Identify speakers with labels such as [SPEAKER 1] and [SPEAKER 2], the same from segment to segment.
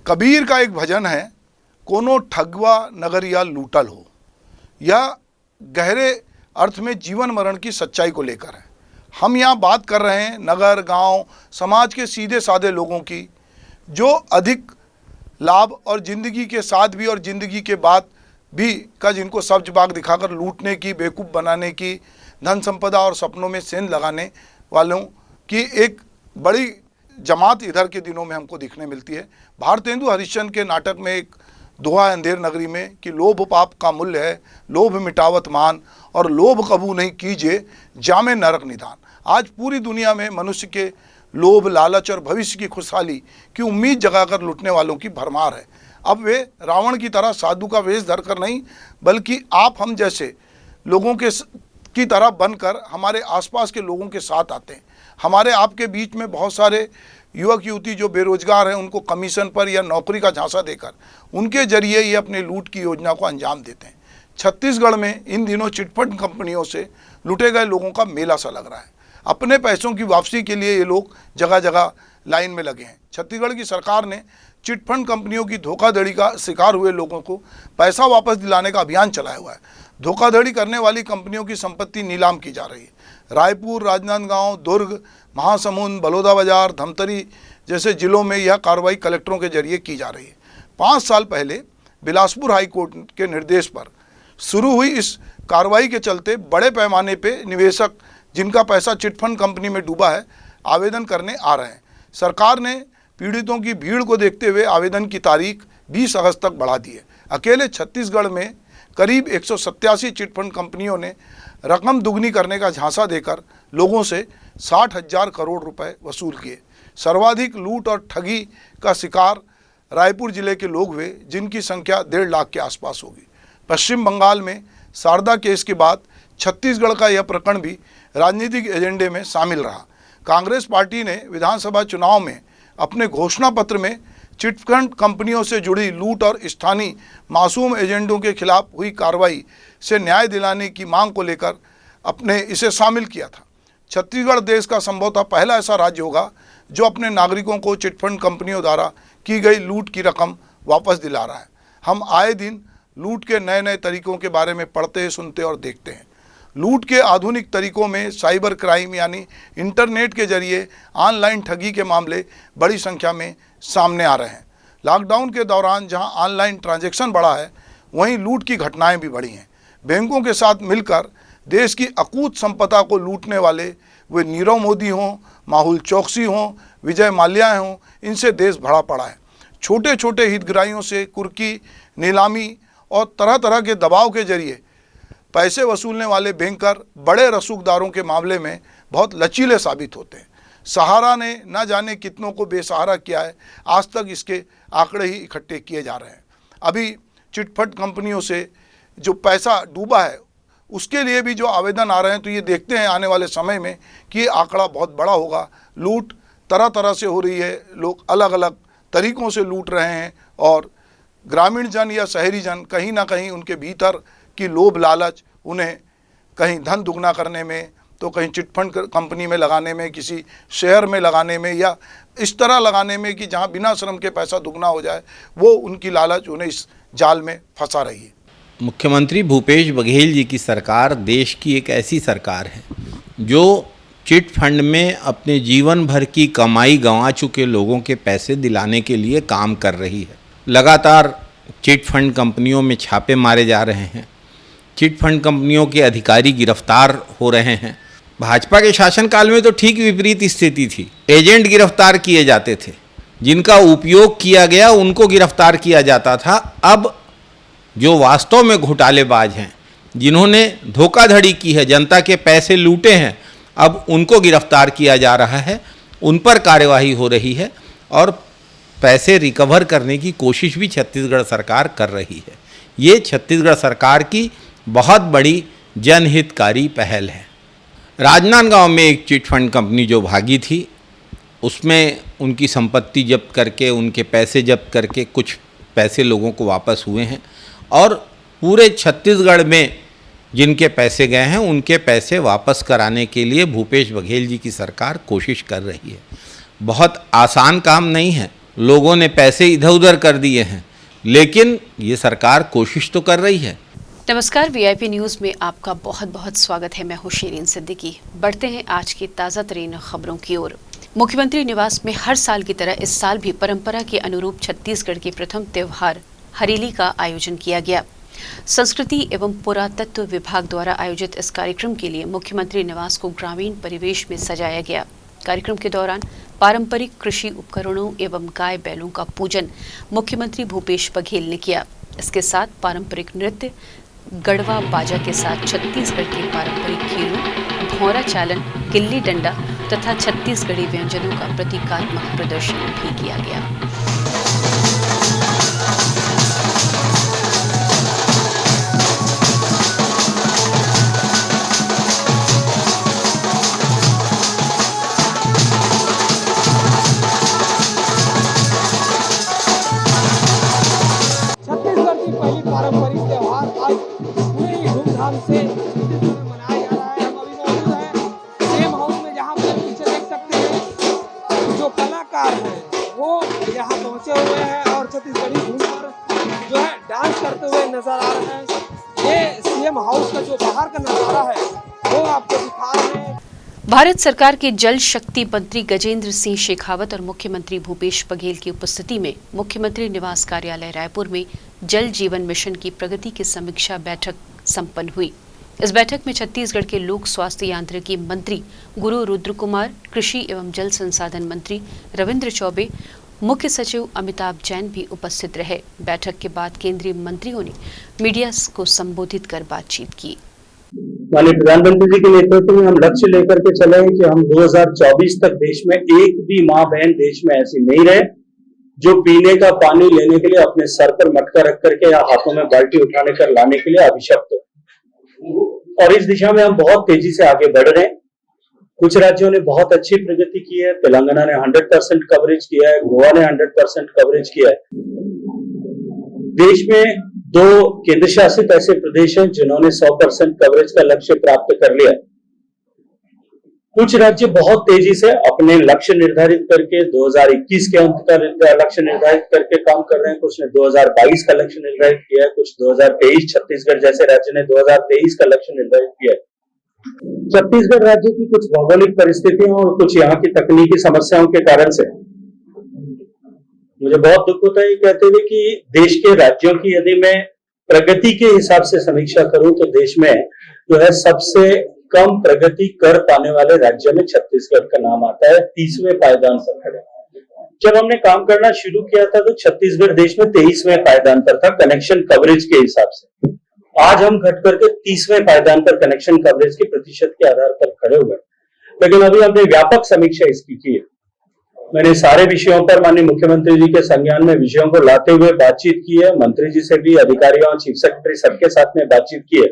[SPEAKER 1] कबीर का एक भजन है, कोनो ठगवा नगरिया लूटल हो। यह गहरे अर्थ में जीवन मरण की सच्चाई को लेकर है। हम यहाँ बात कर रहे हैं नगर, गांव, समाज के सीधे साधे लोगों की, जो अधिक लाभ और ज़िंदगी के साथ भी और ज़िंदगी के बाद भी का जिनको सब्ज बाग दिखाकर लूटने की, बेवकूफ़ बनाने की, धन संपदा और सपनों में सेंध लगाने वालों की एक बड़ी जमात इधर के दिनों में हमको दिखने मिलती है। भारतेंदु हरिश्चंद्र के नाटक में एक दोहा है अंधेर नगरी में कि लोभ पाप का मूल्य है, लोभ मिटावत मान, और लोभ कबू नहीं कीजिए, जामे नरक निदान। आज पूरी दुनिया में मनुष्य के लोभ, लालच और भविष्य की खुशहाली की उम्मीद जगाकर लूटने वालों की भरमार है। अब वे रावण की तरह साधु का वेश धरकर नहीं, बल्कि आप हम जैसे लोगों की तरह बनकर हमारे आसपास के लोगों के साथ आते हैं। हमारे आपके बीच में बहुत सारे युवक युवती जो बेरोजगार हैं, उनको कमीशन पर या नौकरी का झांसा देकर उनके जरिए ये अपने लूट की योजना को अंजाम देते हैं। छत्तीसगढ़ में इन दिनों चिटफंड कंपनियों से लूटे गए लोगों का मेला सा लग रहा है। अपने पैसों की वापसी के लिए ये लोग जगह जगह लाइन में लगे हैं। छत्तीसगढ़ की सरकार ने चिटफंड कंपनियों की धोखाधड़ी का शिकार हुए लोगों को पैसा वापस दिलाने का अभियान चलाया हुआ है। धोखाधड़ी करने वाली कंपनियों की संपत्ति नीलाम की जा रही है। रायपुर, राजनांदगांव, दुर्ग, महासमुंद, बलौदाबाजार, धमतरी जैसे जिलों में यह कार्रवाई कलेक्टरों के जरिए की जा रही है। 5 साल पहले बिलासपुर हाईकोर्ट के निर्देश पर शुरू हुई इस कार्रवाई के चलते बड़े पैमाने पर निवेशक जिनका पैसा चिटफंड कंपनी में डूबा है, आवेदन करने आ रहे हैं। सरकार ने पीड़ितों की भीड़ को देखते हुए आवेदन की तारीख 20 अगस्त तक बढ़ा दी है। अकेले छत्तीसगढ़ में करीब 187 चिटफंड कंपनियों ने रकम दुगनी करने का झांसा देकर लोगों से 60,000 करोड़ रुपए वसूल किए। सर्वाधिक लूट और ठगी का शिकार रायपुर जिले के लोग हुए, जिनकी संख्या 1.5 लाख के आसपास होगी। पश्चिम बंगाल में शारदा केस के बाद छत्तीसगढ़ का यह प्रकरण भी राजनीतिक एजेंडे में शामिल रहा। कांग्रेस पार्टी ने विधानसभा चुनाव में अपने घोषणा पत्र में चिटफंड कंपनियों से जुड़ी लूट और स्थानीय मासूम एजेंटों के खिलाफ हुई कार्रवाई से न्याय दिलाने की मांग को लेकर अपने इसे शामिल किया था। छत्तीसगढ़ देश का संभवतः पहला ऐसा राज्य होगा जो अपने नागरिकों को चिटफंड कंपनियों द्वारा की गई लूट की रकम वापस दिला रहा है। हम आए दिन लूट के नए नए तरीकों के बारे में पढ़ते, सुनते और देखते हैं। लूट के आधुनिक तरीकों में साइबर क्राइम यानी इंटरनेट के जरिए ऑनलाइन ठगी के मामले बड़ी संख्या में सामने आ रहे हैं। लॉकडाउन के दौरान जहां ऑनलाइन ट्रांजैक्शन बढ़ा है, वहीं लूट की घटनाएं भी बढ़ी हैं। बैंकों के साथ मिलकर देश की अकूत संपदा को लूटने वाले वे नीरव मोदी हों, मेहुल चोकसी हों, विजय माल्या हों, इनसे देश भरा पड़ा है। छोटे छोटे हितग्राहियों से कुर्की, नीलामी और तरह तरह के दबाव के जरिए पैसे वसूलने वाले बैंकर बड़े रसूखदारों के मामले में बहुत लचीले साबित होते हैं। सहारा ने न जाने कितनों को बेसहारा किया है, आज तक इसके आंकड़े ही इकट्ठे किए जा रहे हैं। अभी चिटफंड कंपनियों से जो पैसा डूबा है, उसके लिए भी जो आवेदन आ रहे हैं, तो ये देखते हैं आने वाले समय में कि ये आंकड़ा बहुत बड़ा होगा। लूट तरह तरह से हो रही है, लोग अलग अलग तरीक़ों से लूट रहे हैं, और ग्रामीण जन या शहरी जन कहीं ना कहीं उनके भीतर की लोभ लालच उन्हें कहीं धन दुगना करने में, तो कहीं चिटफंड कंपनी में लगाने में, किसी शेयर में लगाने में, या इस तरह लगाने में कि जहां बिना श्रम के पैसा दुगना हो जाए, वो उनकी लालच उन्हें इस जाल में फंसा रही है।
[SPEAKER 2] मुख्यमंत्री भूपेश बघेल जी की सरकार देश की एक ऐसी सरकार है जो चिटफंड में अपने जीवन भर की कमाई गंवा चुके लोगों के पैसे दिलाने के लिए काम कर रही है। लगातार चिटफंड कंपनियों में छापे मारे जा रहे हैं, चिटफंड कंपनियों के अधिकारी गिरफ्तार हो रहे हैं। भाजपा के शासनकाल में तो ठीक विपरीत स्थिति थी। एजेंट गिरफ्तार किए जाते थे, जिनका उपयोग किया गया उनको गिरफ्तार किया जाता था। अब जो वास्तव में घोटालेबाज हैं, जिन्होंने धोखाधड़ी की है, जनता के पैसे लूटे हैं, अब उनको गिरफ्तार किया जा रहा है, उन पर कार्यवाही हो रही है और पैसे रिकवर करने की कोशिश भी छत्तीसगढ़ सरकार कर रही है। ये छत्तीसगढ़ सरकार की बहुत बड़ी जनहितकारी पहल है। राजनांदगांव में एक चिटफंड कंपनी जो भागी थी, उसमें उनकी संपत्ति जब्त करके, उनके पैसे जब्त करके कुछ पैसे लोगों को वापस हुए हैं, और पूरे छत्तीसगढ़ में जिनके पैसे गए हैं उनके पैसे वापस कराने के लिए भूपेश बघेल जी की सरकार कोशिश कर रही है। बहुत आसान काम नहीं है, लोगों ने पैसे इधर उधर कर दिए हैं, लेकिन ये सरकार कोशिश तो कर रही है।
[SPEAKER 3] नमस्कार, वीआईपी न्यूज़ में आपका बहुत बहुत स्वागत है। मैं हूं शीरीन सिद्दीकी। बढ़ते हैं आज की ताज़ा तरीन खबरों की ओर। मुख्यमंत्री निवास में हर साल की तरह इस साल भी परंपरा के अनुरूप छत्तीसगढ़ के प्रथम त्योहार हरेली का आयोजन किया गया। संस्कृति एवं पुरातत्व विभाग द्वारा आयोजित इस कार्यक्रम के लिए मुख्यमंत्री निवास को ग्रामीण परिवेश में सजाया गया। कार्यक्रम के दौरान पारंपरिक कृषि उपकरणों एवं गाय बैलों का पूजन मुख्यमंत्री भूपेश बघेल ने किया। इसके साथ पारंपरिक नृत्य, गढ़वा बाजा के साथ छत्तीसगढ़ के पारंपरिक खेलों, भौरा चालन, गिल्ली डंडा तथा छत्तीसगढ़ी व्यंजनों का प्रतीकात्मक प्रदर्शन भी किया गया।
[SPEAKER 4] पहली पारंपरिक त्योहार आज पूरी धूमधाम से छत्तीसगढ़ में मनाया जा रहा है। हम अभी मौजूद हैं सेम हाउस में, जहां पर पीछे देख सकते हैं जो कलाकार हैं वो यहाँ पहुंचे हुए हैं और छत्तीसगढ़ी धूम पर जो है डांस करते हुए नजर आ रहे हैं। ये सीएम हाउस का जो बाहर का नजारा है वो आपको दिखा रहे हैं।
[SPEAKER 3] भारत सरकार के जल शक्ति मंत्री गजेंद्र सिंह शेखावत और मुख्यमंत्री भूपेश बघेल की उपस्थिति में मुख्यमंत्री निवास कार्यालय रायपुर में जल जीवन मिशन की प्रगति की समीक्षा बैठक संपन्न हुई। इस बैठक में छत्तीसगढ़ के लोक स्वास्थ्य यांत्रिकी मंत्री गुरु रुद्र कुमार, कृषि एवं जल संसाधन मंत्री रविंद्र चौबे, मुख्य सचिव अमिताभ जैन भी उपस्थित रहे। बैठक के बाद केंद्रीय मंत्रियों ने मीडिया को संबोधित कर बातचीत की।
[SPEAKER 5] माननीय प्रधानमंत्री जी के नेतृत्व में हम लक्ष्य लेकर के चले हैं कि हम 2024 तक देश में एक भी मां बहन देश में ऐसी नहीं रहे जो पीने का पानी लेने के लिए अपने सर पर मटका रख करके या हाथों में बाल्टी उठाने कर लाने के लिए अभिशप्त हो। और इस दिशा में हम बहुत तेजी से आगे बढ़ रहे हैं। कुछ राज्यों ने बहुत अच्छी प्रगति की है। तेलंगाना ने 100% कवरेज किया है, गोवा ने 100% कवरेज किया है। देश में 2 केंद्र शासित ऐसे प्रदेश हैं जिन्होंने 100% कवरेज का लक्ष्य प्राप्त कर लिया। कुछ राज्य बहुत तेजी से अपने लक्ष्य निर्धारित करके 2021 के अंत का लक्ष्य निर्धारित करके काम कर रहे हैं। कुछ ने 2022 का लक्ष्य निर्धारित किया है, कुछ 2023, छत्तीसगढ़ जैसे राज्य ने 2023 का लक्ष्य निर्धारित किया है। छत्तीसगढ़ राज्य की कुछ भौगोलिक परिस्थितियों और कुछ यहाँ की तकनीकी समस्याओं के कारण से मुझे बहुत दुख होता है कहते हुए कि देश के राज्यों की यदि मैं प्रगति के हिसाब से समीक्षा करूं तो देश में जो है सबसे कम प्रगति कर पाने वाले राज्य में छत्तीसगढ़ का नाम आता है। 30वें पायदान पर खड़े। जब हमने काम करना शुरू किया था तो छत्तीसगढ़ देश में 23वें पायदान पर था कनेक्शन कवरेज के हिसाब से। आज हम घट करके 30वें पायदान पर कनेक्शन कवरेज के प्रतिशत के आधार पर खड़े हुए। लेकिन अभी हमने व्यापक समीक्षा इसकी की है। मैंने सारे विषयों पर माननीय मुख्यमंत्री जी के संज्ञान में विषयों को लाते हुए बातचीत की है। मंत्री जी से भी, अधिकारियों, चीफ सेक्रेटरी सबके साथ में बातचीत की है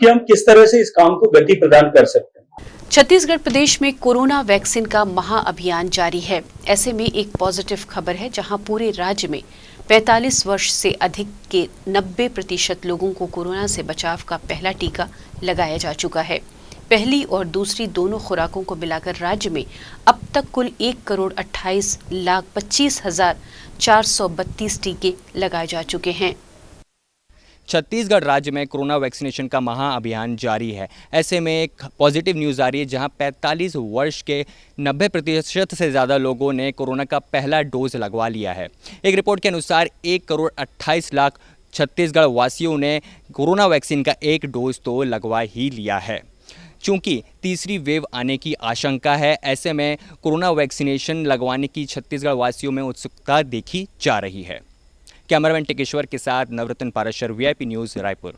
[SPEAKER 5] कि हम किस तरह से इस काम को गति प्रदान कर सकते हैं।
[SPEAKER 3] छत्तीसगढ़ प्रदेश में कोरोना वैक्सीन का महाअभियान जारी है। ऐसे में एक पॉजिटिव खबर है, जहां पूरे राज्य में 45 वर्ष से अधिक के 90% लोगों को कोरोना से बचाव का पहला टीका लगाया जा चुका है। पहली और दूसरी दोनों खुराकों को मिलाकर राज्य में अब तक कुल 1,28,25,432 टीके लगाए जा चुके हैं।
[SPEAKER 6] छत्तीसगढ़ राज्य में कोरोना वैक्सीनेशन का महाअभियान जारी है। ऐसे में एक पॉजिटिव न्यूज़ आ रही है, जहां 45 वर्ष के 90% से ज़्यादा लोगों ने कोरोना का पहला डोज लगवा लिया है। एक रिपोर्ट के अनुसार 1,28,00,000 छत्तीसगढ़ वासियों ने कोरोना वैक्सीन का एक डोज तो लगवा ही लिया है। चूँकि तीसरी वेव आने की आशंका है, ऐसे में कोरोना वैक्सीनेशन लगवाने की छत्तीसगढ़ वासियों में उत्सुकता देखी जा रही है। कैमरामैन टिकेश्वर के साथ Navratna Parashar, VIP news, Raipur.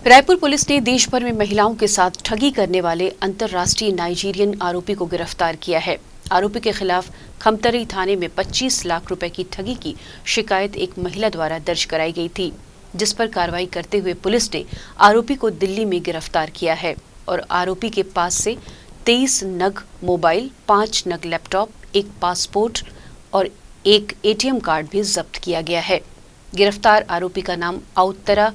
[SPEAKER 3] Raipur police ने देश भर में महिलाओं के साथ ठगी करने वाले अंतर्राष्ट्रीय नाइजीरियन आरोपी को गिरफ्तार किया है। आरोपी के खिलाफ खमतरी थाने में 25 लाख रुपए की ठगी की शिकायत एक महिला द्वारा दर्ज कराई गई थी, जिस पर कार्रवाई करते हुए पुलिस ने आरोपी को दिल्ली में गिरफ्तार किया है और आरोपी के पास से 23 नग मोबाइल, 5 नग लैपटॉप, एक पासपोर्ट और एक एटीएम कार्ड भी जब्त किया गया है। गिरफ्तार आरोपी का नाम आउतरा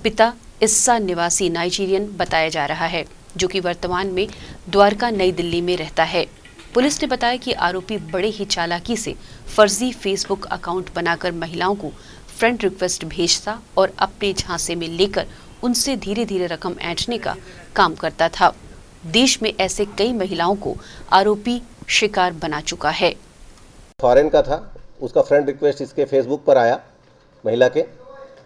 [SPEAKER 3] पिता इस्सा निवासी नाइजीरियन बताया जा रहा है, जो कि वर्तमान में द्वारका नई दिल्ली में रहता है। पुलिस ने बताया कि आरोपी बड़े ही चालाकी से फर्जी फेसबुक अकाउंट बनाकर महिलाओं को फ्रेंड रिक्वेस्ट भेजता और अपने झांसे में लेकर उनसे धीरे धीरे रकम ऐंठने का काम करता था। देश में ऐसे कई महिलाओं को आरोपी शिकार बना चुका है।
[SPEAKER 7] फॉरेन का था, उसका फ्रेंड रिक्वेस्ट इसके फेसबुक पर आया महिला के,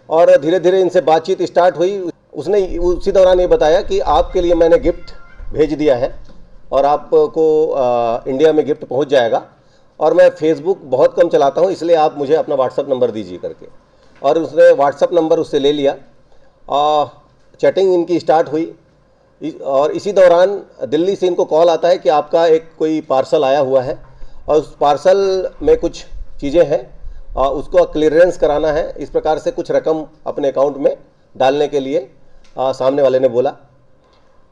[SPEAKER 7] और धीरे धीरे इनसे बातचीत स्टार्ट हुई। उसने उसी दौरान ये बताया कि आपके लिए मैंने गिफ्ट भेज दिया है और आपको इंडिया में गिफ्ट पहुंच जाएगा, और मैं फेसबुक बहुत कम चलाता हूं, इसलिए आप मुझे अपना व्हाट्सअप नंबर दीजिए करके। और उसने व्हाट्सअप नंबर उससे ले लिया। चैटिंग इनकी स्टार्ट हुई और इसी दौरान दिल्ली से इनको कॉल आता है कि आपका एक कोई पार्सल आया हुआ है और उस पार्सल में कुछ चीज़ें हैं, उसको क्लियरेंस कराना है। इस प्रकार से कुछ रकम अपने अकाउंट में डालने के लिए सामने वाले ने बोला।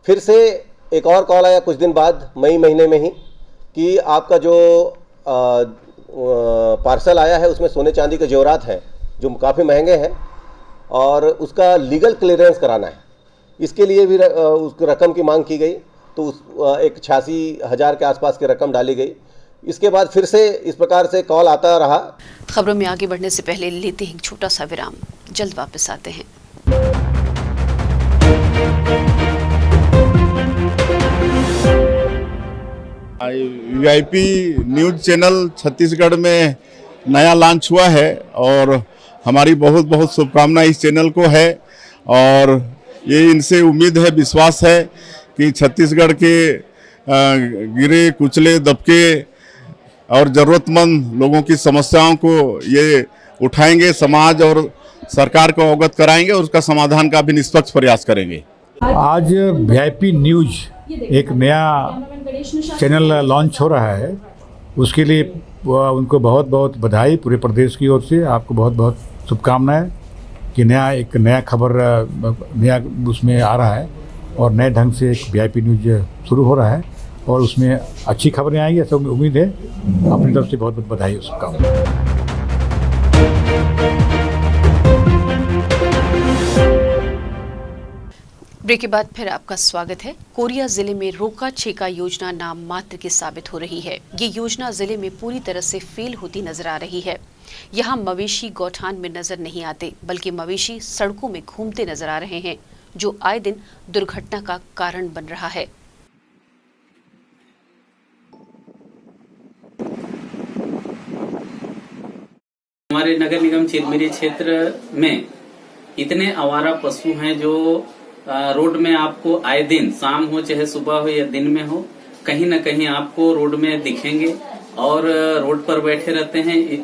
[SPEAKER 7] फिर से एक और कॉल आया कुछ दिन बाद, मई महीने में ही, कि आपका जो पार्सल आया है उसमें सोने चांदी के जेवरात हैं जो काफ़ी महंगे हैं और उसका लीगल क्लियरेंस कराना है। इसके लिए भी उस रकम की मांग की गई, तो एक 86,000 के आसपास की रकम डाली गई। इसके बाद फिर से इस प्रकार से कॉल आता रहा।
[SPEAKER 3] खबरों में आगे बढ़ने से पहले लेते हैं एक छोटा सा विराम, जल्द वापस आते हैं।
[SPEAKER 8] वीआईपी न्यूज चैनल छत्तीसगढ़ में नया लॉन्च हुआ है और हमारी बहुत बहुत शुभकामनाएं इस चैनल को है, और ये इनसे उम्मीद है, विश्वास है कि छत्तीसगढ़ के गिरे कुचले दबके और ज़रूरतमंद लोगों की समस्याओं को ये उठाएंगे, समाज और सरकार को अवगत कराएंगे और उसका समाधान का भी निष्पक्ष प्रयास करेंगे।
[SPEAKER 9] आज वीआईपी न्यूज एक नया चैनल लॉन्च हो रहा है, उसके लिए उनको बहुत बहुत बधाई पूरे प्रदेश की ओर से। आपको बहुत बहुत शुभकामनाएं कि एक नया खबर नया उसमें आ रहा है और नए ढंग से एक वीआईपी न्यूज शुरू हो रहा है और उसमें अच्छी खबरें आएंगी, ऐसा उम्मीद है। अपनी तरफ से बहुत बहुत बधाई और शुभकामनाएं।
[SPEAKER 3] ब्रेक के बाद फिर आपका स्वागत है। कोरिया जिले में रोका छेका योजना नाम मात्र की साबित हो रही है। ये योजना जिले में पूरी तरह से फेल होती नजर आ रही है। यहाँ मवेशी गौठान में नजर नहीं आते, बल्कि मवेशी सड़कों में घूमते नजर आ रहे हैं, जो आए दिन दुर्घटना का कारण बन रहा है।
[SPEAKER 10] हमारे नगर निगम चिरमिरी क्षेत्र में इतने आवारा पशु हैं जो रोड में आपको आए दिन, शाम हो चाहे सुबह हो या दिन में हो, कहीं न कहीं आपको रोड में दिखेंगे और रोड पर बैठे रहते हैं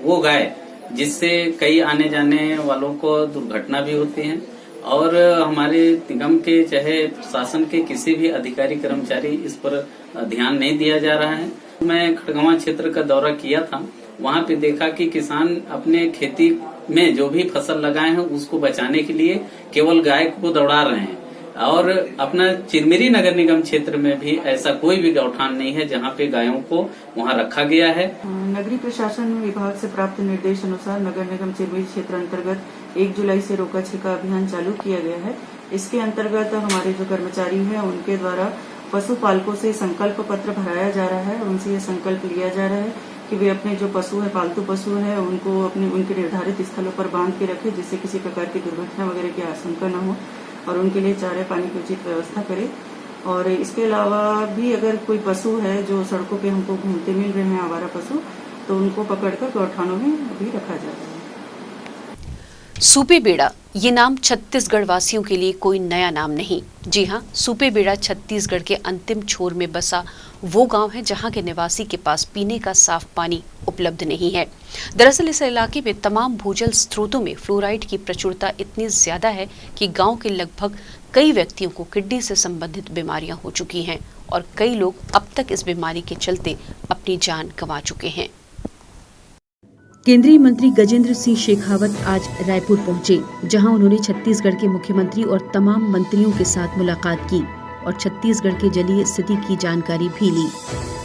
[SPEAKER 10] वो गाय, जिससे कई आने जाने वालों को दुर्घटना भी होती है। और हमारे निगम के चाहे प्रशासन के किसी भी अधिकारी कर्मचारी इस पर ध्यान नहीं दिया जा रहा है। मैं खड़गवां क्षेत्र का दौरा किया था, वहां पे देखा कि किसान अपने खेती में जो भी फसल लगाए हैं उसको बचाने के लिए केवल गाय को दौड़ा रहे हैं, और अपना चिरमिरी नगर निगम क्षेत्र में भी ऐसा कोई भी गौठान नहीं है जहां पे गायों को वहां रखा गया है।
[SPEAKER 11] नगरीय प्रशासन विभाग से प्राप्त निर्देश अनुसार नगर निगम चिरमिरी क्षेत्र अंतर्गत 1 जुलाई से रोका छेका अभियान चालू किया गया है। इसके अंतर्गत हमारे जो कर्मचारी हैं उनके द्वारा पशुपालकों से संकल्प पत्र भराया जा रहा है, उनसे ये संकल्प लिया जा रहा है कि वे अपने जो पशु है, पालतू पशु है, उनको उनके निर्धारित स्थलों पर बांध के रखें, जिससे किसी प्रकार की दुर्घटना वगैरह की आशंका न हो, और उनके लिए चारे पानी की उचित व्यवस्था करें। और इसके अलावा भी अगर कोई पशु है जो सड़कों पे हमको घूमते मिल रहे हैं, आवारा पशु, तो उनको पकड़कर गौठानों में अभी रखा जा रहा है।
[SPEAKER 3] सूपेबेड़ा ये नाम छत्तीसगढ़ वासियों के लिए कोई नया नाम नहीं। जी हाँ, सूपेबेड़ा छत्तीसगढ़ के अंतिम छोर में बसा वो गांव है जहां के निवासी के पास पीने का साफ पानी उपलब्ध नहीं है। दरअसल इस इलाके में तमाम भूजल स्रोतों में फ्लोराइड की प्रचुरता इतनी ज्यादा है कि गांव के लगभग कई व्यक्तियों को किडनी से संबंधित बीमारियां हो चुकी हैं और कई लोग अब तक इस बीमारी के चलते अपनी जान गंवा चुके हैं।
[SPEAKER 12] केंद्रीय मंत्री गजेंद्र सिंह शेखावत आज रायपुर पहुंचे, जहां उन्होंने छत्तीसगढ़ के मुख्यमंत्री और तमाम मंत्रियों के साथ मुलाकात की और छत्तीसगढ़ के जलीय स्थिति की जानकारी भी ली।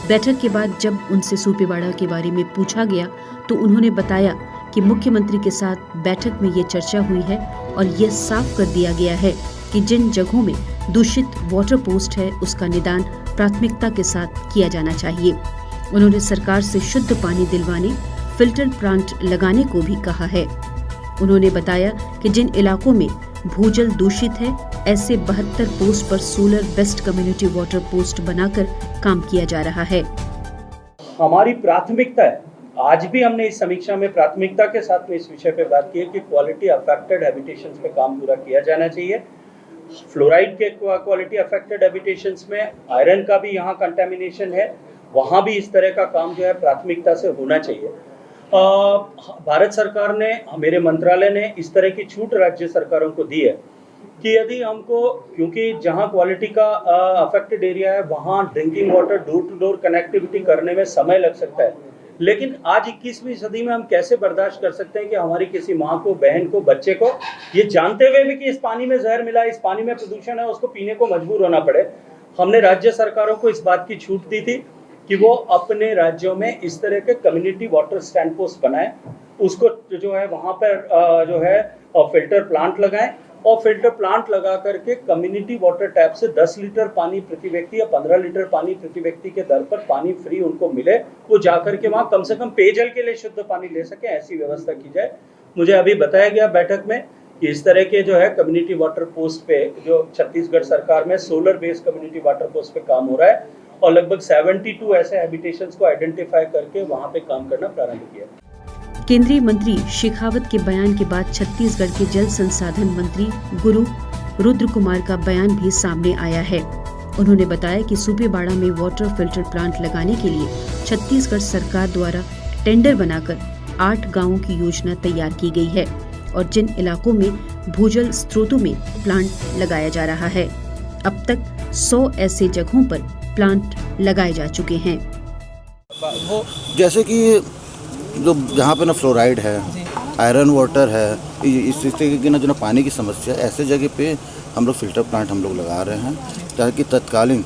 [SPEAKER 12] बैठक के बाद जब उनसे सूपेबेड़ा के बारे में पूछा गया तो उन्होंने बताया कि मुख्यमंत्री के साथ बैठक में ये चर्चा हुई है और यह साफ कर दिया गया है कि जिन जगहों में दूषित वाटर पोस्ट है उसका निदान प्राथमिकता के साथ किया जाना चाहिए। उन्होंने सरकार से शुद्ध पानी दिलवाने फिल्टर प्लांट लगाने को भी कहा है। उन्होंने बताया कि जिन इलाकों में भूजल दूषित है, ऐसे 72 पोस्ट पर solar best community water post बनाकर काम किया जा रहा है।
[SPEAKER 5] हमारी प्राथमिकता है, आज भी हमने इस समीक्षा में प्राथमिकता के साथ में इस विषय पे बात की है कि क्वालिटी अफेक्टेड हैबिटेशंस पे काम पूरा किया जाना चाहिए। फ्लोराइड के क्वालिटी अफेक्टेड हैबिटेशंस में आयरन का भी यहाँ कंटेमिनेशन है, वहाँ भी इस तरह का काम जो है प्राथमिकता से होना चाहिए। भारत सरकार ने, मेरे मंत्रालय ने इस तरह की छूट राज्य सरकारों को दी है कि यदि हमको, क्योंकि जहाँ क्वालिटी का अफेक्टेड एरिया है वहाँ drinking water door to door connectivity करने में समय लग सकता है, लेकिन आज 21वीं सदी में हम कैसे बर्दाश्त कर सकते हैं कि हमारी किसी माँ को, बहन को, बच्चे को ये जानते हुए भी कि इस पानी में जहर मिला है, इस पानी में प्रदूषण है, उसको पीने को मजबूर होना पड़े। हमने राज्य सरकारों को इस बात की छूट दी थी कि वो अपने राज्यों में इस तरह के कम्युनिटी वाटर स्टैंड पोस्ट बनाएं, उसको जो है वहाँ पर जो है फिल्टर प्लांट लगाएं और फिल्टर प्लांट लगा करके कम्युनिटी वाटर टैप से 10 लीटर पानी प्रति व्यक्ति या 15 लीटर पानी प्रति व्यक्ति के दर पर पानी फ्री उनको मिले, वो जाकर के वहाँ कम से कम पेयजल के लिए शुद्ध पानी ले सके, ऐसी व्यवस्था की जाए। मुझे अभी बताया गया बैठक में कि इस तरह के जो है कम्युनिटी वाटर पोस्ट पे जो छत्तीसगढ़ सरकार में solar based community water post पे काम हो रहा है और लगभग 72 ऐसे हैबिटेशंस को आइडेंटिफाई करके वहाँ पे काम करना प्रारंभ किया।
[SPEAKER 12] केंद्रीय मंत्री शेखावत के बयान के बाद छत्तीसगढ़ के जल संसाधन मंत्री गुरु रुद्र कुमार का बयान भी सामने आया है। उन्होंने बताया कि सूपेबाड़ा में वाटर फिल्टर प्लांट लगाने के लिए छत्तीसगढ़ सरकार द्वारा टेंडर बनाकर 8 गांवों की योजना तैयार की गई है और जिन इलाकों में भूजल स्रोतों में प्लांट लगाया जा रहा है, अब तक 100 ऐसे जगहों पर प्लांट लगाए जा चुके हैं।
[SPEAKER 13] जैसे कि जो जहाँ पे ना फ्लोराइड है, आयरन वाटर है, इस तरीके की ना जो पानी की समस्या है, ऐसे जगह पे हम लोग फिल्टर प्लांट हम लोग लगा रहे हैं ताकि तत्कालीन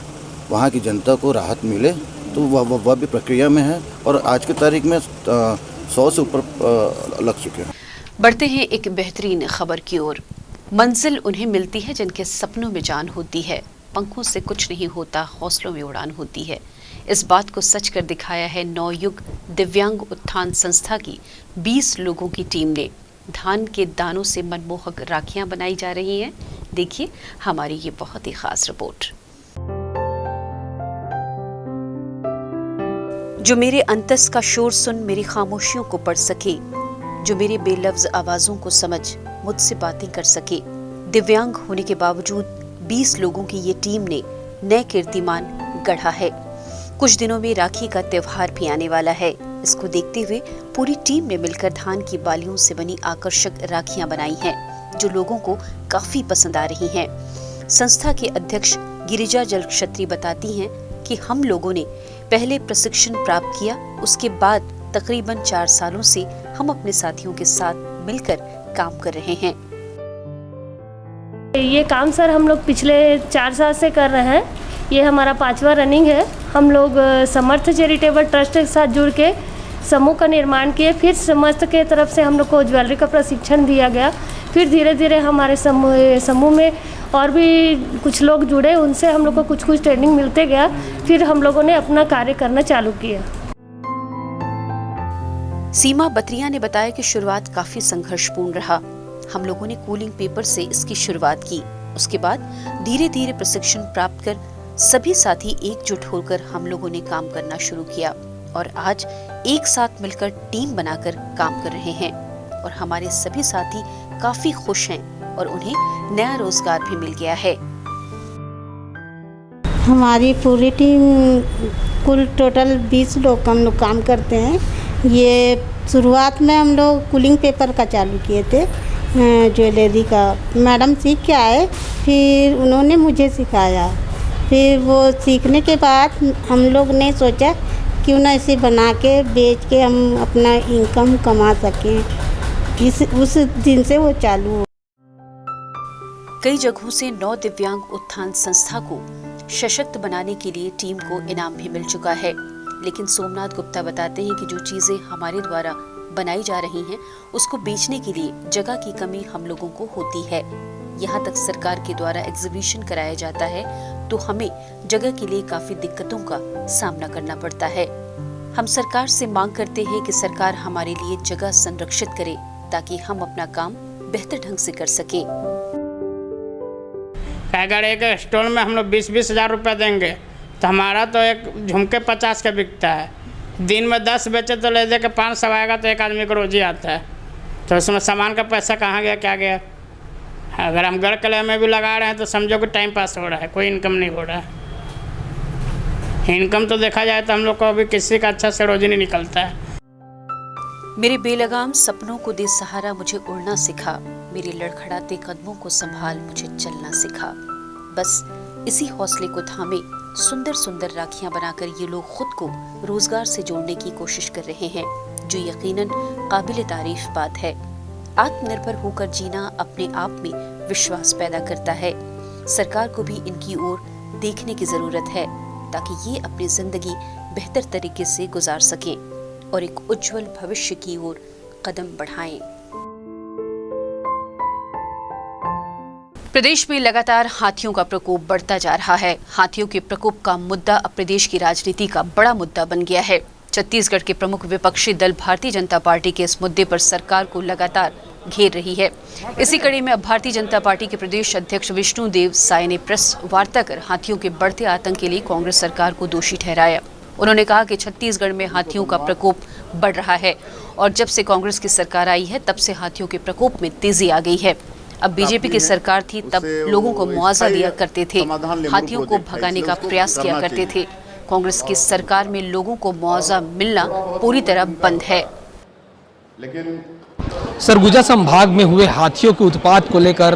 [SPEAKER 13] वहाँ की जनता को राहत मिले। तो वह भी प्रक्रिया में है और आज की तारीख में 100 से ऊपर लग चुके हैं।
[SPEAKER 3] बढ़ते हैं एक बेहतरीन खबर की ओर। मंजिल उन्हें मिलती है जिनके सपनों में जान होती है। पंखों से कुछ नहीं होता, हौसलों में उड़ान होती है। इस बात को सच कर दिखाया है नवयुग दिव्यांग उत्थान संस्था की 20 लोगों की टीम ने। धान के दानों से मनमोहक राखियां बनाई जा रही हैं। देखिए हमारी ये बहुत ही खास रिपोर्ट। जो मेरे अंतस का शोर सुन मेरी खामोशियों को पढ़ सके, जो मेरे बेलफ्ज आवाजों को समझ मुझसे बातें कर सके। दिव्यांग होने के बावजूद 20 लोगों की ये टीम ने नए कीर्तिमान गढ़ा है। कुछ दिनों में राखी का त्योहार भी आने वाला है। इसको देखते हुए पूरी टीम ने मिलकर धान की बालियों से बनी आकर्षक राखियां बनाई हैं, जो लोगों को काफी पसंद आ रही हैं। संस्था के अध्यक्ष गिरिजा जल क्षत्री बताती हैं कि हम लोगों ने पहले प्रशिक्षण प्राप्त किया, उसके बाद तकरीबन 4 सालों से हम अपने साथियों के साथ मिलकर काम कर रहे हैं।
[SPEAKER 14] ये काम सर हम लोग पिछले 4 साल से कर रहे हैं। ये हमारा 5वां रनिंग है। हम लोग समर्थ चैरिटेबल ट्रस्ट के साथ जुड़ के समूह का निर्माण किए। फिर समस्त के तरफ से हम लोग को ज्वेलरी का प्रशिक्षण दिया गया। फिर धीरे धीरे हमारे समूह में और भी कुछ लोग जुड़े, उनसे हम लोग को कुछ कुछ ट्रेनिंग मिलते गया। फिर हम लोगों ने अपना कार्य करना चालू किया।
[SPEAKER 3] सीमा बत्रिया ने बताया कि शुरुआत काफी संघर्षपूर्ण रहा। हम लोगों ने कूलिंग पेपर से इसकी शुरुआत की। उसके बाद धीरे धीरे प्रशिक्षण प्राप्त कर सभी साथी एकजुट होकर हम लोगों ने काम करना शुरू किया और आज एक साथ मिलकर टीम बनाकर काम कर रहे हैं और हमारे सभी साथी काफी खुश हैं और उन्हें नया रोजगार भी मिल गया है।
[SPEAKER 15] हमारी पूरी टीम कुल टोटल 20 लोग हम लोग काम करते हैं। ये शुरुआत में हम लोग कूलिंग पेपर का चालू किए थे, ज्वेलरी का। मैडम सीख के आए, फिर उन्होंने मुझे सिखाया। फिर वो सीखने के बाद हम लोग ने सोचा क्यों ना इसे बना के बेच के हम अपना इनकम कमा सकें। उस दिन से वो चालू हो।
[SPEAKER 3] कई जगहों से नौ दिव्यांग उत्थान संस्था को सशक्त बनाने के लिए टीम को इनाम भी मिल चुका है, लेकिन सोमनाथ गुप्ता बताते हैं कि जो चीजें हमारे द्वारा बनाई जा रही हैं उसको बेचने के लिए जगह की कमी हम लोगों को होती है। यहाँ तक सरकार के द्वारा एग्जीबिशन कराया जाता है तो हमें जगह के लिए काफी दिक्कतों का सामना करना पड़ता है। हम सरकार से मांग करते हैं कि सरकार हमारे लिए जगह संरक्षित करे ताकि हम अपना काम बेहतर ढंग से कर सके।
[SPEAKER 16] अगर एक स्टॉल में हम लोग 20-20 हज़ार रुपये देंगे तो हमारा तो एक झुमके 50 का बिकता है। दिन में 10 बेचे तो ले दे के 500 आएगा तो एक आदमी को रोजी आता है। तो उसमें सामान का पैसा कहाँ गया क्या गया। अगर हम गढ़ किले में भी लगा रहे हैं तो समझो कि टाइम पास हो रहा है, कोई इनकम नहीं हो रहा है। इनकम तो देखा जाए तो हम लोग को अभी किसी का अच्छा से रोजी नहीं निकलता है।
[SPEAKER 3] मेरे बेलगाम सपनों को दे सहारा, मुझे उड़ना सिखा। मेरे लड़खड़ाते कदमों को संभाल, मुझे चलना सिखा। बस इसी हौसले को थामे सुंदर सुंदर राखियां बनाकर ये लोग खुद को रोजगार से जोड़ने की कोशिश कर रहे हैं, जो यकीनन काबिल तारीफ बात है। आत्मनिर्भर होकर जीना अपने आप में विश्वास पैदा करता है। सरकार को भी इनकी ओर देखने की जरूरत है ताकि ये अपनी जिंदगी बेहतर तरीके से गुजार सकें और एक उज्जवल भविष्य की ओर कदम बढ़ाएं। प्रदेश में लगातार हाथियों का प्रकोप बढ़ता जा रहा है। हाथियों के प्रकोप का मुद्दा अब प्रदेश की राजनीति का बड़ा मुद्दा बन गया है। छत्तीसगढ़ के प्रमुख विपक्षी दल भारतीय जनता पार्टी के इस मुद्दे पर सरकार को लगातार घेर रही है। इसी कड़ी में अब भारतीय जनता पार्टी के प्रदेश अध्यक्ष विष्णुदेव साय ने प्रेस वार्ता कर हाथियों के बढ़ते आतंक के लिए कांग्रेस सरकार को दोषी ठहराया। उन्होंने कहा कि छत्तीसगढ़ में हाथियों का प्रकोप बढ़ रहा है और जब से कांग्रेस की सरकार आई है तब से हाथियों के प्रकोप में तेजी आ गई है। अब बीजेपी की सरकार थी तब लोगों को मुआवजा दिया करते थे, हाथियों को भगाने का प्रयास किया करते थे। कांग्रेस की सरकार में लोगों को मुआवजा मिलना पूरी तरह बंद है।
[SPEAKER 17] लेकिन सरगुजा संभाग में हुए हाथियों के उत्पात को लेकर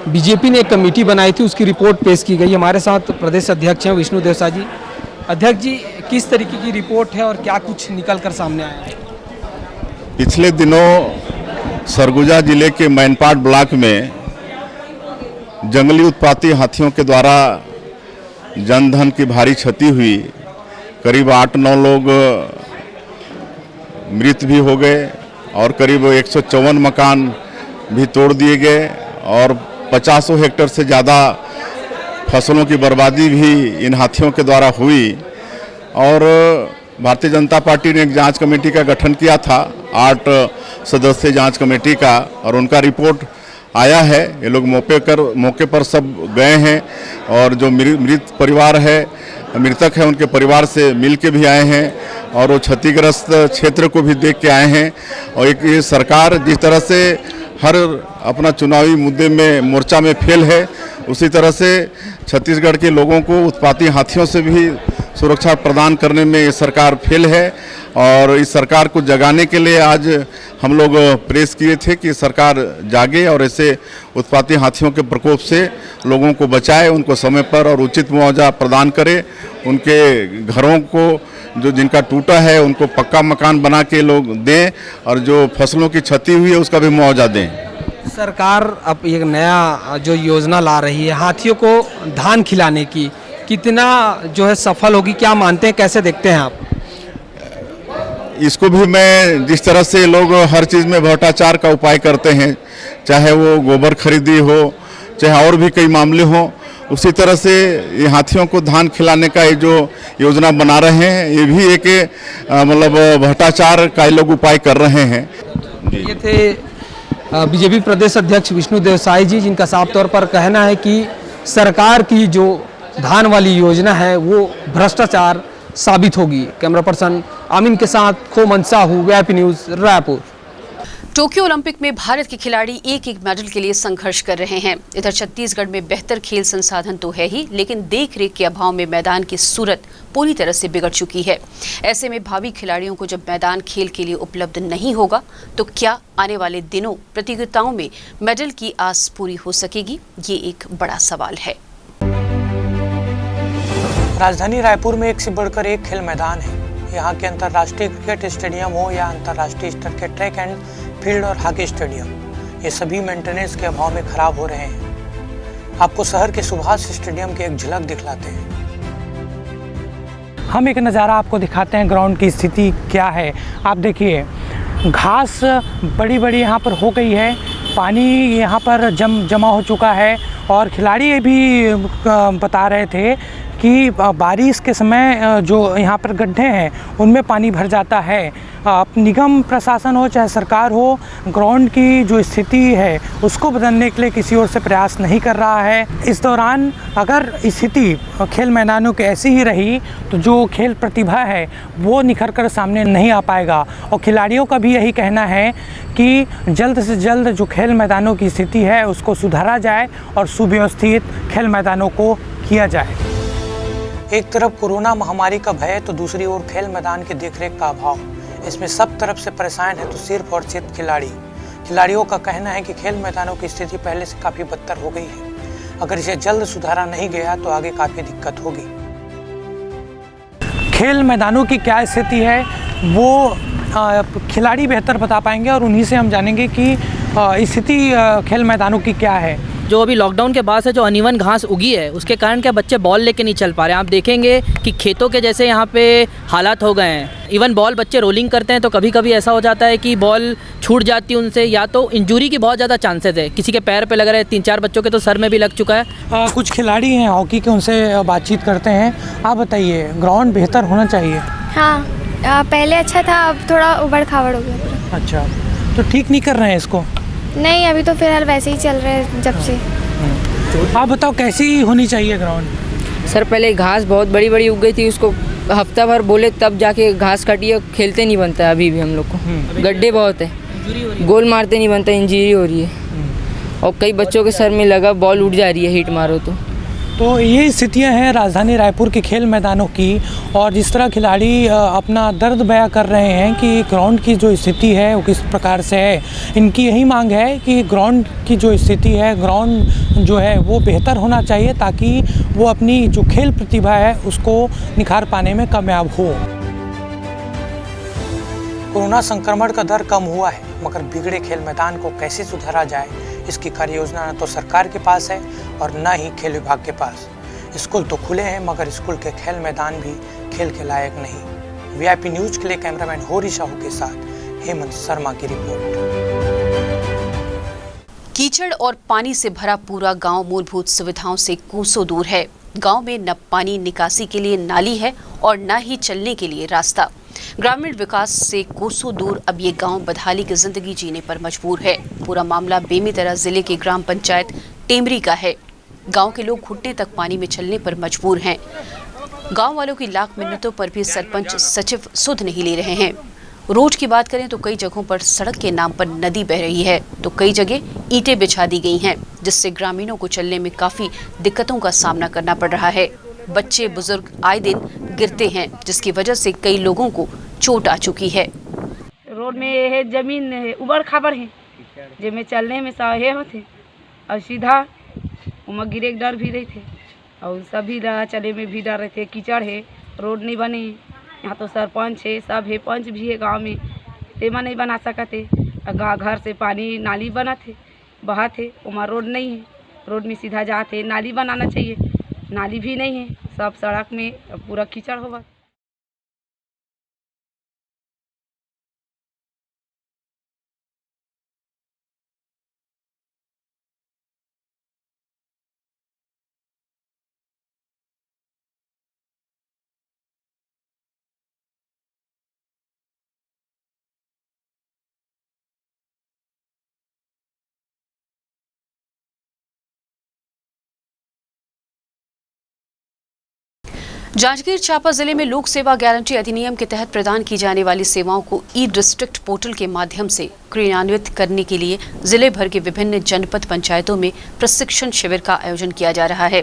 [SPEAKER 17] बीजेपी ने एक कमेटी बनाई थी, उसकी रिपोर्ट पेश की गई। हमारे साथ प्रदेश अध्यक्ष हैं विष्णुदेव साय जी। अध्यक्ष जी, किस तरीके की रिपोर्ट है और क्या कुछ निकल कर सामने आया है?
[SPEAKER 8] पिछले दिनों सरगुजा जिले के मैनपाट ब्लॉक में जंगली उत्पाती हाथियों के द्वारा जनधन की भारी क्षति हुई। करीब 8-9 लोग मृत भी हो गए और करीब 154 मकान भी तोड़ दिए गए और 50 हेक्टेयर से ज़्यादा फसलों की बर्बादी भी इन हाथियों के द्वारा हुई। और भारतीय जनता पार्टी ने एक जांच कमेटी का गठन किया था, 8 सदस्यीय जांच कमेटी का, और उनका रिपोर्ट आया है। ये लोग मौके पर सब गए हैं और जो मृत परिवार है, मृतक है, उनके परिवार से मिल के भी आए हैं और वो क्षतिग्रस्त क्षेत्र को भी देख के आए हैं। और एक ये सरकार जिस तरह से हर अपना चुनावी मुद्दे में मोर्चा में फेल है, उसी तरह से छत्तीसगढ़ के लोगों को उत्पाती हाथियों से भी सुरक्षा प्रदान करने में ये सरकार फेल है। और इस सरकार को जगाने के लिए आज हम लोग प्रेस किए थे कि सरकार जागे और ऐसे उत्पाती हाथियों के प्रकोप से लोगों को बचाए, उनको समय पर और उचित मुआवजा प्रदान करे, उनके घरों को जो जिनका टूटा है उनको पक्का मकान बना के लोग दें और जो फसलों की क्षति हुई है उसका भी मुआवजा दें।
[SPEAKER 17] सरकार अब एक नया जो योजना ला रही है हाथियों को धान खिलाने की, कितना जो है सफल होगी, क्या मानते हैं, कैसे देखते हैं आप?
[SPEAKER 8] इसको भी मैं जिस तरह से लोग हर चीज़ में भ्रष्टाचार का उपाय करते हैं, चाहे वो गोबर खरीदी हो, चाहे और भी कई मामले हों, उसी तरह से ये हाथियों को धान खिलाने का ये जो योजना बना रहे हैं, ये भी एक मतलब भ्रष्टाचार का ये लोग उपाय कर रहे हैं।
[SPEAKER 17] ये थे बीजेपी प्रदेश अध्यक्ष विष्णुदेव साय जी, जिनका साफ तौर पर कहना है कि सरकार की जो धान वाली योजना है वो भ्रष्टाचार साबित होगी। कैमरा पर्सन आमिन के साथ Khoman Sahu, VIP news, Raipur.
[SPEAKER 3] Tokyo Olympic में भारत के खिलाड़ी एक एक मेडल के लिए संघर्ष कर रहे हैं। इधर छत्तीसगढ़ में बेहतर खेल संसाधन तो है ही, लेकिन देख रेख के अभाव में मैदान की सूरत पूरी तरह से बिगड़ चुकी है। ऐसे में भावी खिलाड़ियों को जब मैदान खेल के लिए उपलब्ध नहीं होगा तो क्या आने वाले दिनों प्रतियोगिताओं में मेडल की आस पूरी हो सकेगी, ये एक बड़ा सवाल है।
[SPEAKER 18] राजधानी रायपुर में एक से बढ़कर एक खेल मैदान है। यहाँ के अंतर्राष्ट्रीय क्रिकेट स्टेडियम हो या अंतर्राष्ट्रीय स्तर के ट्रैक एंड फील्ड और हॉकी स्टेडियम, ये सभी मेंटेनेंस के अभाव में खराब हो रहे हैं। आपको शहर के सुभाष स्टेडियम की एक झलक दिखलाते हैं। हम एक नज़ारा आपको दिखाते हैं ग्राउंड की स्थिति क्या है। आप देखिए, घास बड़ी बड़ी यहाँ पर हो गई है, पानी यहाँ पर जमा हो चुका है और खिलाड़ी भी बता रहे थे कि बारिश के समय जो यहाँ पर गड्ढे हैं उनमें पानी भर जाता है। निगम प्रशासन हो चाहे सरकार हो, ग्राउंड की जो स्थिति है उसको बदलने के लिए किसी ओर से प्रयास नहीं कर रहा है। इस दौरान अगर स्थिति खेल मैदानों की ऐसी ही रही तो जो खेल प्रतिभा है वो निखर कर सामने नहीं आ पाएगा। और खिलाड़ियों का भी यही कहना है कि जल्द से जल्द जो खेल मैदानों की स्थिति है उसको सुधारा जाए और सुव्यवस्थित खेल मैदानों को किया जाए। एक तरफ कोरोना महामारी का भय तो दूसरी ओर खेल मैदान की देखरेख का अभाव। इसमें सब तरफ से परेशान है तो सिर्फ और सिर्फ खिलाड़ियों का कहना है कि खेल मैदानों की स्थिति पहले से काफ़ी बदतर हो गई है। अगर इसे जल्द सुधारा नहीं गया तो आगे काफ़ी दिक्कत होगी। खेल मैदानों की क्या स्थिति है वो खिलाड़ी बेहतर बता पाएंगे और उन्हीं से हम जानेंगे कि स्थिति खेल मैदानों की क्या है।
[SPEAKER 19] जो अभी लॉकडाउन के बाद से जो अनइवन घास उगी है उसके कारण क्या बच्चे बॉल लेके नहीं चल पा रहे हैं। आप देखेंगे कि खेतों के जैसे यहाँ पे हालात हो गए हैं। इवन बॉल बच्चे रोलिंग करते हैं तो कभी कभी ऐसा हो जाता है कि बॉल छूट जाती है उनसे, या तो इंजरी की बहुत ज़्यादा चांसेस है। किसी के पैर पे लग रहा है, 3-4 बच्चों के तो सर में भी लग चुका है।
[SPEAKER 18] कुछ खिलाड़ी हैं हॉकी के, उनसे बातचीत करते हैं। आप बताइए, ग्राउंड बेहतर होना चाहिए?
[SPEAKER 20] हाँ, पहले अच्छा था, अब थोड़ा उबड़ खाबड़ हो गया।
[SPEAKER 18] अच्छा, तो ठीक नहीं कर रहे हैं इसको?
[SPEAKER 20] नहीं, अभी तो फिलहाल वैसे ही चल रहे हैं जब से।
[SPEAKER 18] आप बताओ कैसी होनी चाहिए ग्राउंड?
[SPEAKER 19] सर पहले घास बहुत बड़ी बड़ी उग गई थी, उसको हफ्ता भर बोले तब जाके घास काटी है, खेलते नहीं बनता है अभी भी हम लोग को। गड्ढे बहुत है, गोल मारते नहीं बनता, इंजरी हो रही है और कई बच्चों के सर में लगा बॉल उड़ जा रही है हिट मारो तो
[SPEAKER 18] ये स्थितियां हैं राजधानी रायपुर के खेल मैदानों की। और जिस तरह खिलाड़ी अपना दर्द बयां कर रहे हैं कि ग्राउंड की जो स्थिति है वो किस प्रकार से है, इनकी यही मांग है कि ग्राउंड की जो स्थिति है, ग्राउंड जो है वो बेहतर होना चाहिए ताकि वो अपनी जो खेल प्रतिभा है उसको निखार पाने में कामयाब हो। कोरोना संक्रमण का दर कम हुआ है, मगर बिगड़े खेल मैदान को कैसे सुधारा जाए इसकी कार्य योजना न तो सरकार के पास है और न ही खेल विभाग के पास। स्कूल तो खुले हैं मगर स्कूल के खेल मैदान भी खेल के लायक नहीं। वीआईपी न्यूज के लिए कैमरामैन होरी साहू के साथ हेमंत शर्मा की रिपोर्ट।
[SPEAKER 3] कीचड़ और पानी से भरा पूरा गांव मूलभूत सुविधाओं से कोसों दूर है। गांव में न पानी निकासी के लिए नाली है और न ही चलने के लिए रास्ता। ग्रामीण विकास से कोसों दूर अब ये गांव बदहाली की जिंदगी जीने पर मजबूर है। पूरा मामला बेमेतरा जिले के ग्राम पंचायत टेमरी का है। गांव के लोग घुटने तक पानी में चलने पर मजबूर हैं। गांव वालों की लाख मिन्नतों पर भी सरपंच सचिव सुध नहीं ले रहे हैं। रोड की बात करें तो कई जगहों पर सड़क के नाम पर नदी बह रही है तो कई जगह ईंटें बिछा दी गई हैं, जिससे ग्रामीणों को चलने में काफी दिक्कतों का सामना करना पड़ रहा है। बच्चे बुजुर्ग आए दिन गिरते हैं, जिसकी वजह से कई लोगों को चोट आ चुकी है।
[SPEAKER 21] रोड में है जमीन है, उबड़ खाबड़ है, जिसमें चलने में सहे होते और सीधा उमर गिरे डर भी रहे थे और सभी चले में भी डर रहे थे। कीचड़ है, रोड नहीं बने, यहाँ तो सरपंच है, सब है, पंच भी है गांव में, तेमा नहीं बना सकते। घर से पानी नाली बना थे बहा थे, उमर रोड नहीं है, रोड में सीधा जाते, नाली बनाना चाहिए, नाली भी नहीं है, सब सड़क में पूरा कीचड़ होगा।
[SPEAKER 3] जांजगीर चांपा जिले में लोक सेवा गारंटी अधिनियम के तहत प्रदान की जाने वाली सेवाओं को ई डिस्ट्रिक्ट पोर्टल के माध्यम से क्रियान्वित करने के लिए जिले भर के विभिन्न जनपद पंचायतों में प्रशिक्षण शिविर का आयोजन किया जा रहा है।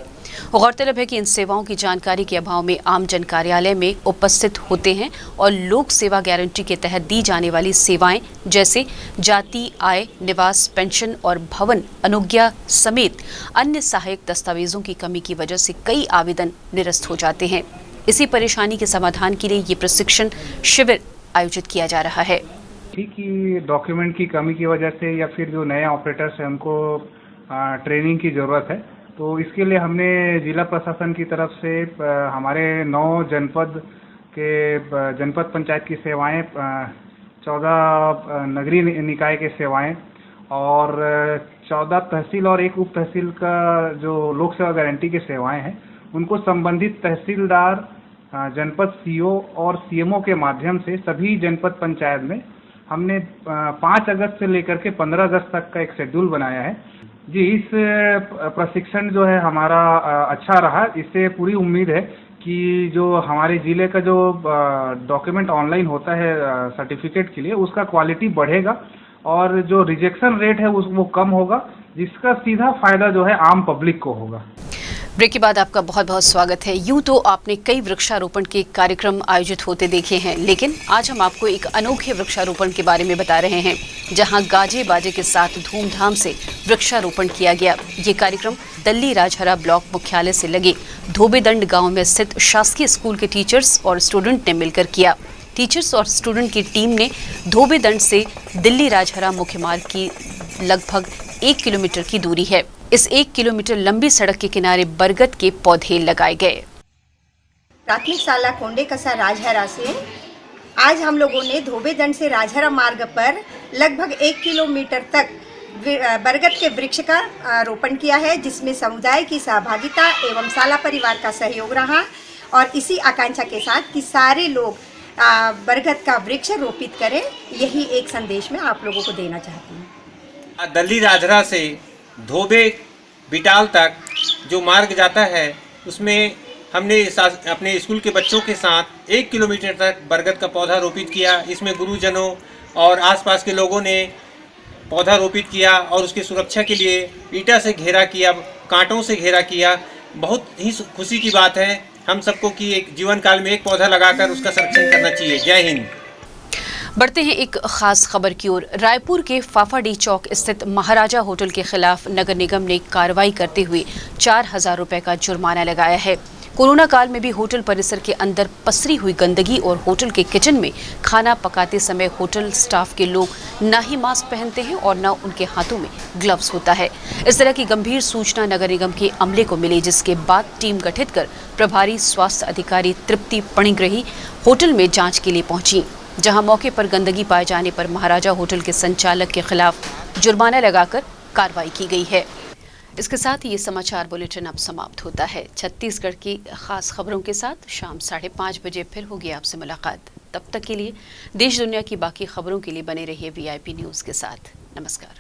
[SPEAKER 3] गौरतलब है कि इन सेवाओं की जानकारी के अभाव में आम जन कार्यालय में उपस्थित होते हैं और लोक सेवा गारंटी के तहत दी जाने वाली सेवाएं जैसे जाति, आय, निवास, पेंशन और भवन अनुज्ञा समेत अन्य सहायक दस्तावेजों की कमी की वजह से कई आवेदन निरस्त हो जाते हैं। इसी परेशानी के समाधान के लिए ये प्रशिक्षण शिविर आयोजित किया जा रहा है।
[SPEAKER 22] कि डॉक्यूमेंट की कमी की वजह से या फिर जो नए ऑपरेटर्स हैं उनको ट्रेनिंग की ज़रूरत है, तो इसके लिए हमने जिला प्रशासन की तरफ से हमारे 9 जनपद के जनपद पंचायत की सेवाएं, 14 नगरीय निकाय के सेवाएं और 14 तहसील और एक उप तहसील का जो लोक सेवा गारंटी की सेवाएं हैं उनको संबंधित तहसीलदार, जनपद सीओ और सीएमओ के माध्यम से सभी जनपद पंचायत में हमने 5 अगस्त से लेकर के 15 अगस्त तक का एक शेड्यूल बनाया है। जी, इस प्रशिक्षण जो है हमारा अच्छा रहा। इससे पूरी उम्मीद है कि जो हमारे ज़िले का जो डॉक्यूमेंट ऑनलाइन होता है सर्टिफिकेट के लिए, उसका क्वालिटी बढ़ेगा और जो रिजेक्शन रेट है वो कम होगा, जिसका सीधा फायदा जो है आम पब्लिक को होगा।
[SPEAKER 3] ब्रेक के बाद आपका बहुत बहुत स्वागत है। यूं तो आपने कई वृक्षारोपण के कार्यक्रम आयोजित होते देखे हैं, लेकिन आज हम आपको एक अनोखे वृक्षारोपण के बारे में बता रहे हैं, जहां गाजे बाजे के साथ धूमधाम से वृक्षारोपण किया गया। ये कार्यक्रम दल्ली राजहरा ब्लॉक मुख्यालय से लगे धोबेदंड गांव में स्थित शासकीय स्कूल के टीचर्स और स्टूडेंट ने मिलकर किया। टीचर्स और स्टूडेंट की टीम ने धोबेदंड से दिल्ली राजहरा मुख्य मार्ग की लगभग 1 किलोमीटर की दूरी है। इस 1 किलोमीटर लंबी सड़क के किनारे बरगद के पौधे लगाए गए।
[SPEAKER 1] प्राथमिक शाला कोंडे कसा राजहरा से आज हम लोगों ने धोबेदंड से राजहरा मार्ग पर लगभग 1 किलोमीटर तक बरगद के वृक्ष का रोपण किया है, जिसमें समुदाय की सहभागिता एवं शाला परिवार का सहयोग रहा और इसी आकांक्षा के साथ कि सारे लोग बरगद का वृक्ष रोपित करें, यही एक संदेश में आप लोगों को देना चाहती हूँ।
[SPEAKER 2] दल्ली राजहरा से धोबे बिटाल तक जो मार्ग जाता है, उसमें हमने अपने स्कूल के बच्चों के साथ 1 किलोमीटर तक बरगद का पौधा रोपित किया। इसमें गुरुजनों और आसपास के लोगों ने पौधा रोपित किया और उसकी सुरक्षा के लिए ईंटा से घेरा किया, कांटों से घेरा किया। बहुत ही खुशी की बात है हम सबको कि एक जीवन काल में एक पौधा लगाकर उसका संरक्षण करना चाहिए। जय हिंद।
[SPEAKER 3] बढ़ते हैं एक खास खबर की ओर। रायपुर के फाफाडी चौक स्थित महाराजा होटल के खिलाफ नगर निगम ने कार्रवाई करते हुए 4000 रुपए का जुर्माना लगाया है। कोरोना काल में भी होटल परिसर के अंदर पसरी हुई गंदगी और होटल के किचन में खाना पकाते समय होटल स्टाफ के लोग ना ही मास्क पहनते हैं और न उनके हाथों में ग्लव्स होता है। इस तरह की गंभीर सूचना नगर निगम के अमले को मिली, जिसके बाद टीम गठित कर प्रभारी स्वास्थ्य अधिकारी तृप्ति पणिग्रही होटल में जांच के लिए पहुंची, जहां मौके पर गंदगी पाए जाने पर महाराजा होटल के संचालक के खिलाफ जुर्माना लगाकर कार्रवाई की गई है। इसके साथ ही ये समाचार बुलेटिन अब समाप्त होता है। छत्तीसगढ़ की खास खबरों के साथ शाम 5:30 बजे फिर होगी आपसे मुलाकात। तब तक के लिए देश दुनिया की बाकी खबरों के लिए बने रहिए VIP न्यूज़ के साथ। नमस्कार।